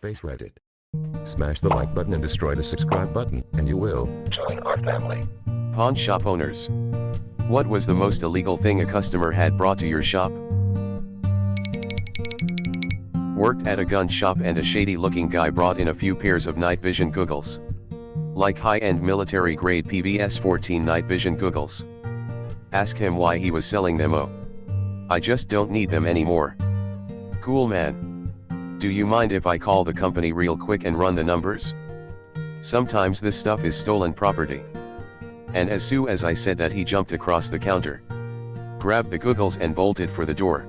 askreddit. Smash the like button and destroy the subscribe button, and you will join our family. Pawn shop owners. What was the most illegal thing a customer had brought to your shop? Worked at a gun shop and a shady-looking guy brought in a few pairs of night vision goggles. Like high-end military-grade PVS-14 night vision goggles. Ask him why he was selling them. Oh, I just don't need them anymore. Cool man. Do you mind if I call the company real quick and run the numbers? Sometimes this stuff is stolen property. And as soon as I said that, he jumped across the counter, grabbed the goggles and bolted for the door.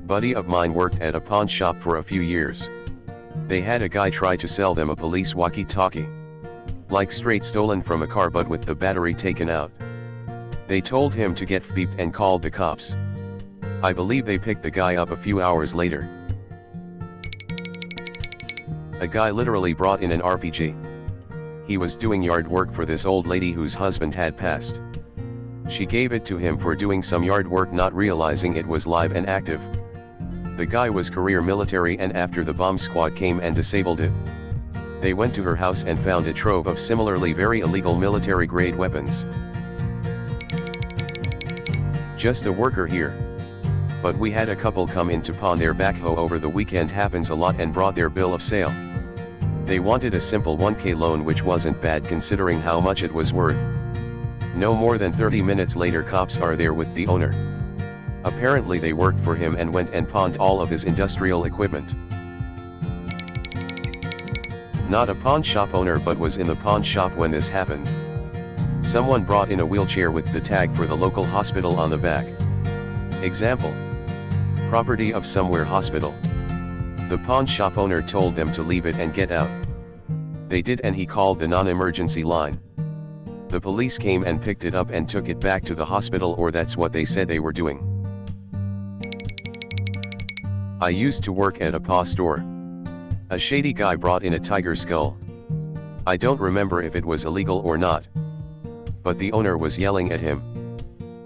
Buddy of mine worked at a pawn shop for a few years. They had a guy try to sell them a police walkie-talkie. Like straight stolen from a car but with the battery taken out. They told him to get beeped and called the cops. I believe they picked the guy up a few hours later. A guy literally brought in an RPG. He was doing yard work for this old lady whose husband had passed. She gave it to him for doing some yard work, not realizing it was live and active. The guy was career military, and after the bomb squad came and disabled it, they went to her house and found a trove of similarly very illegal military-grade weapons. Just a worker here. But we had a couple come in to pawn their backhoe over the weekend, happens a lot, and brought their bill of sale. They wanted a simple 1K loan, which wasn't bad considering how much it was worth. No more than 30 minutes later, cops are there with the owner. Apparently they worked for him and went and pawned all of his industrial equipment. Not a pawn shop owner, but was in the pawn shop when this happened. Someone brought in a wheelchair with the tag for the local hospital on the back. Example: property of somewhere hospital. The pawn shop owner told them to leave it and get out. They did, and he called the non-emergency line. The police came and picked it up and took it back to the hospital, or that's what they said they were doing. I used to work at a paw store. A shady guy brought in a tiger skull. I don't remember if it was illegal or not, but the owner was yelling at him.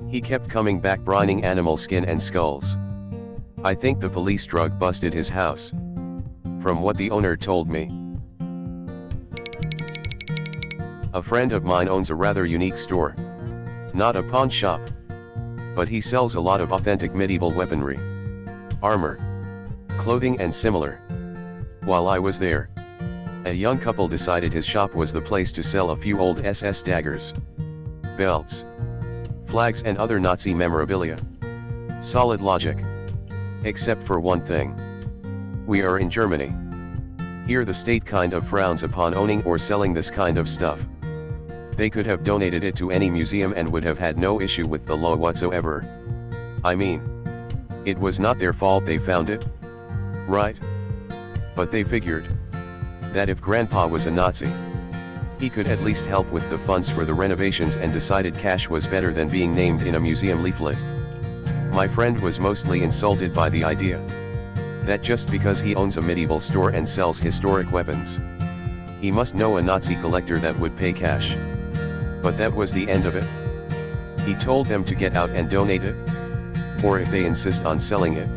He kept coming back brining animal skin and skulls. I think the police drug busted his house, from what the owner told me. A friend of mine owns a rather unique store. Not a pawn shop, but he sells a lot of authentic medieval weaponry, armor, clothing and similar. While I was there, a young couple decided his shop was the place to sell a few old SS daggers, belts, flags and other Nazi memorabilia. Solid logic. Except for one thing. We are in Germany. Here the state kind of frowns upon owning or selling this kind of stuff. They could have donated it to any museum and would have had no issue with the law whatsoever. I mean, it was not their fault they found it, right? But they figured that if Grandpa was a Nazi, he could at least help with the funds for the renovations, and decided cash was better than being named in a museum leaflet. My friend was mostly insulted by the idea that just because he owns a medieval store and sells historic weapons, he must know a Nazi collector that would pay cash. But that was the end of it. He told them to get out and donate it, or if they insist on selling it,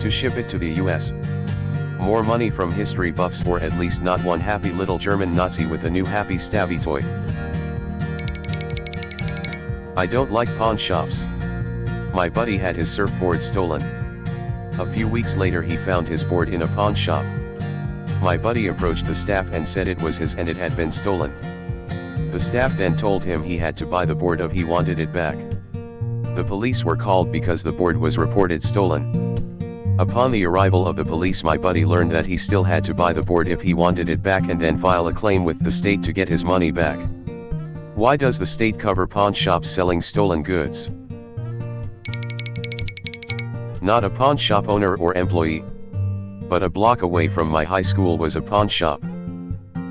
to ship it to the US. More money from history buffs, or at least not one happy little German Nazi with a new happy stabby toy. I don't like pawn shops. My buddy had his surfboard stolen. A few weeks later he found his board in a pawn shop. My buddy approached the staff and said it was his and it had been stolen. The staff then told him he had to buy the board if he wanted it back. The police were called because the board was reported stolen. Upon the arrival of the police, my buddy learned that he still had to buy the board if he wanted it back, and then file a claim with the state to get his money back. Why does the state cover pawn shops selling stolen goods? Not a pawn shop owner or employee, but a block away from my high school was a pawn shop.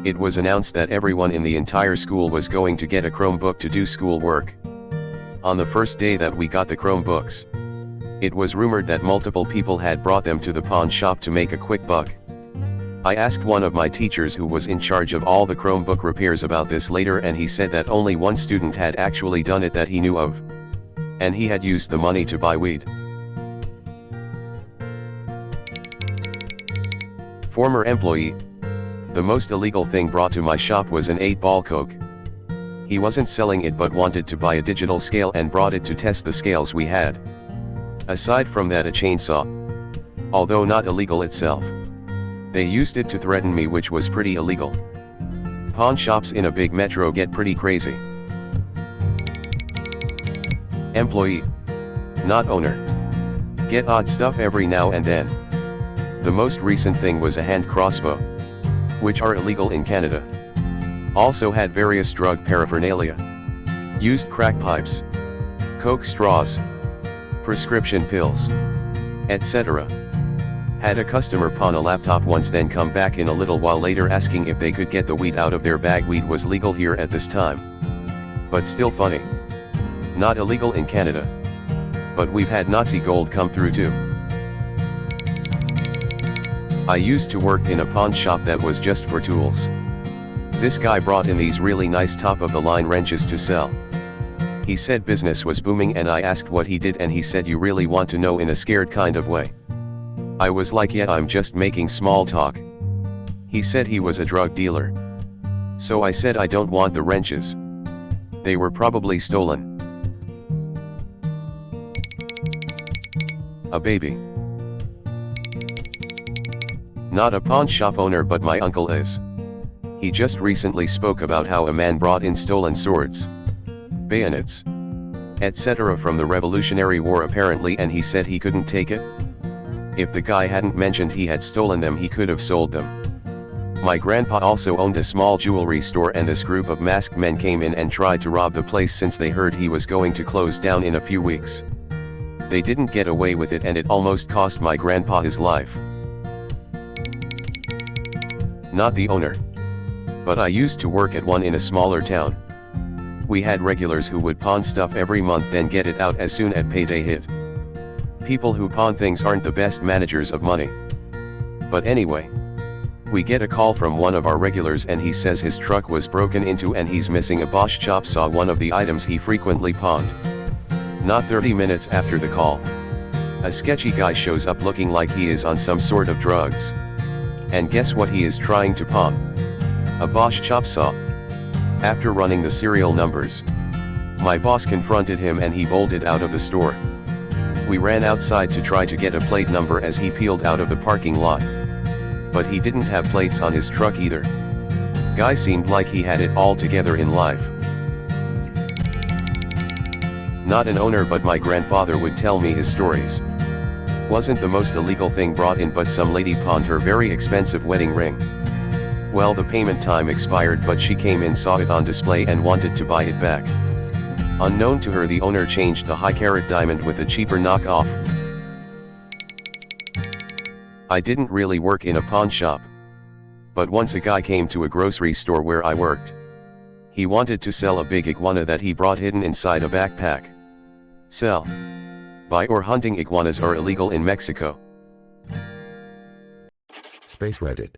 It was announced that everyone in the entire school was going to get a Chromebook to do school work. On the first day that we got the Chromebooks, it was rumored that multiple people had brought them to the pawn shop to make a quick buck. I asked one of my teachers who was in charge of all the Chromebook repairs about this later, and he said that only one student had actually done it that he knew of. And he had used the money to buy weed. Former employee. The most illegal thing brought to my shop was an 8-ball Coke. He wasn't selling it but wanted to buy a digital scale and brought it to test the scales we had. Aside from that, a chainsaw. Although not illegal itself. They used it to threaten me, which was pretty illegal. Pawn shops in a big metro get pretty crazy. Employee. Not owner. Get odd stuff every now and then. The most recent thing was a hand crossbow, which are illegal in Canada. Also had various drug paraphernalia. Used crack pipes, Coke straws, prescription pills, etc. Had a customer pawn a laptop once, then come back in a little while later asking if they could get the weed out of their bag. Weed was legal here at this time. But still funny. Not illegal in Canada. But we've had Nazi gold come through too. I used to work in a pawn shop that was just for tools. This guy brought in these really nice top-of-the-line wrenches to sell. He said business was booming, and I asked what he did, and he said, "You really want to know?" in a scared kind of way. I was like, "Yeah, I'm just making small talk." He said he was a drug dealer. So I said I don't want the wrenches. They were probably stolen. A baby. Not a pawn shop owner, but my uncle is. He just recently spoke about how a man brought in stolen swords, bayonets, etc. from the Revolutionary War apparently, and he said he couldn't take it. If the guy hadn't mentioned he had stolen them, he could have sold them. My grandpa also owned a small jewelry store, and this group of masked men came in and tried to rob the place since they heard he was going to close down in a few weeks. They didn't get away with it, and it almost cost my grandpa his life. Not the owner. But I used to work at one in a smaller town. We had regulars who would pawn stuff every month, then get it out as soon as payday hit. People who pawn things aren't the best managers of money. But anyway, we get a call from one of our regulars, and he says his truck was broken into and he's missing a Bosch chop saw, one of the items he frequently pawned. Not 30 minutes after the call, a sketchy guy shows up looking like he is on some sort of drugs. And guess what he is trying to pawn? A Bosch chop saw. After running the serial numbers, my boss confronted him and he bolted out of the store. We ran outside to try to get a plate number as he peeled out of the parking lot. But he didn't have plates on his truck either. Guy seemed like he had it all together in life. Not an owner, but my grandfather would tell me his stories. Wasn't the most illegal thing brought in, but some lady pawned her very expensive wedding ring. Well, the payment time expired, but she came in, saw it on display and wanted to buy it back. Unknown to her, the owner changed the high-carat diamond with a cheaper knockoff. I didn't really work in a pawn shop. But once a guy came to a grocery store where I worked. He wanted to sell a big iguana that he brought hidden inside a backpack. Sell, buy or hunting iguanas are illegal in Mexico. Space Reddit.